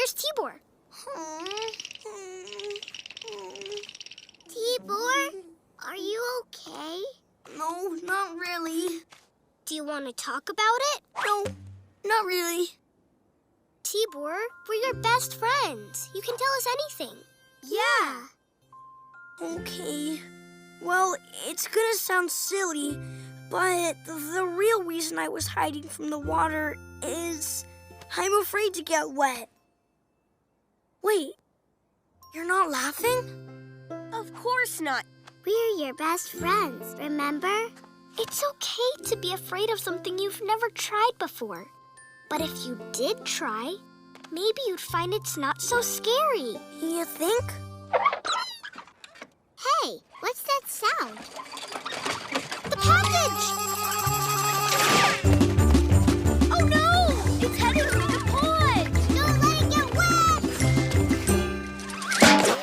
Here's Tibor. Tibor, are you okay? No, not really. Do you want to talk about it? No, not really. Tibor, we're your best friends. You can tell us anything. Yeah. Okay. Well, it's gonna sound silly, but the real reason I was hiding from the water is I'm afraid to get wet. Wait, you're not laughing? Of course not. We're your best friends, remember? It's okay to be afraid of something you've never tried before. But if you did try, maybe you'd find it's not so scary. You think? Hey, what's that sound? The package!